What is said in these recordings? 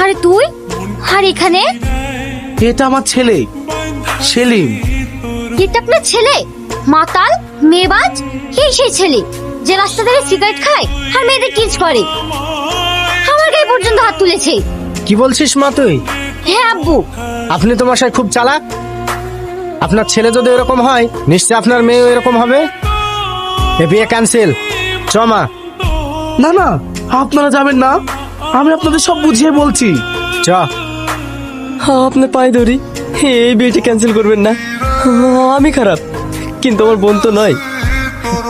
আরে তুই আর এখানে? এটা আমার ছেলে সেলিম। এটা আপনার ছেলে? মাতাল মেয়েবাজ এই সেই ছেলে যে রাস্তা ধারে সিগারেট খায় আর মেয়েদের কিস করে, আমার গায়ে পর্যন্ত হাত তুলেছে। কি বলছিস মা তুই? হ্যাঁ আব্বু। আপনি তো মশাই খুব চালাক। আপনার ছেলে যদি এরকম হয় নিশ্চয় আপনার মেয়েও এরকম হবে। এ বিয়ে ক্যান্সেল। চ মা। না না, আপনারা যাবেন না, আমি আপনাদের সব বুঝিয়ে বলছি। চ। আপনার পায়ে ধরি, এই বিয়েটা ক্যান্সেল করবেন না। আমি খারাপ কিন্তু আমার বোন তো নয়।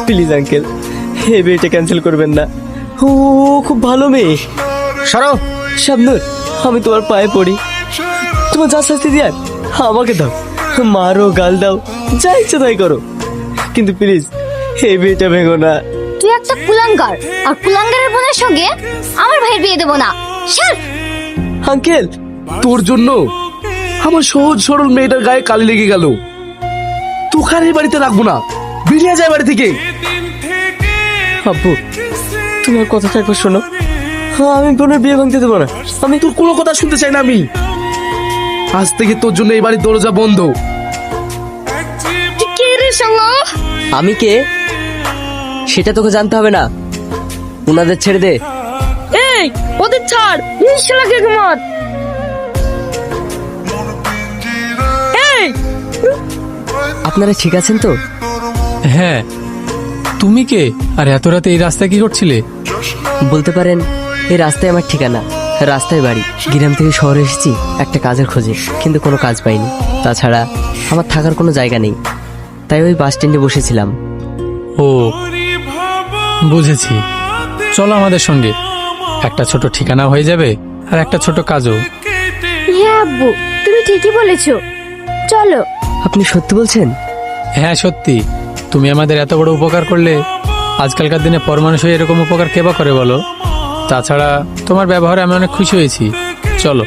প্লিজ আঙ্কেল, এই বিয়েটা ক্যান্সেল করবেন না। ও খুব ভালো মেয়ে। সরো। শাবনূর, আমি তোমার পায়ে পড়ি, তোমার যা শাস্তি দেয়ার আমাকে দাও, মারো গাল দাও যা ইচ্ছা তাই করো, কিন্তু প্লিজ এই বিয়েটা ভেঙো না। তুই একটা কুলাঙ্গার, আর কুলাঙ্গারের বোনের সঙ্গে আমার ভাইয়ের বিয়ে দেবো না। সর। আঙ্কেল, তোর জন্য আমার সহজ সরল মেয়েটার গায়ে কালি লেগে গেল। তোকে আর এই বাড়িতে রাখবো না, বেরিয়ে যায় বাড়ি থেকে। আব্বু তোমার কথাটা একবার শোনো, আমি বোনের বিয়ে ভাঙতে দেবো না। আমি তোর কোনো কথা শুনতে চাই না। আমি আজ থেকে তোর জন্য এই বাড়ির দরজা বন্ধ। তুই কে রে শালা? আমি কে সেটা তোকে জানতে হবে না, ওনাদের ছেড়ে দে। এই ওদের ছাড়, এই শালাকে ঘুমাত। এই আপনারা ঠিক আছেন তো? হ্যাঁ, তুমি কে আর এত রাতে এই রাস্তায় কি করছিলে? বলতে পারেন এই রাস্তায় আমার ঠিকানা, রাস্তায় বাড়ি। গ্রাম থেকে শহরে এসেছি একটা কাজের খোঁজে, কিন্তু কোনো কাজ পাইনি। তাছাড়া আমার থাকার কোনো জায়গা নেই, তাই ওই বাস স্ট্যান্ডে বসেছিলাম। ও বুঝেছি, চলো আমাদের সঙ্গে, একটা ছোট ঠিকানা হয়ে যাবে আর একটা ছোট কাজও। হ্যাঁ আব্বু, তুমি ঠিকই বলেছো, চলো। আপনি সত্যি বলছেন? হ্যাঁ সত্যি, তুমি আমাদের এত বড় উপকার করলে, আজকালকার দিনে পর মানুষ হয়ে এরকম উপকার কে বা করে বলো? তাছাড়া তোমার ব্যবহারে আমি অনেক খুশি হয়েছি, চলো।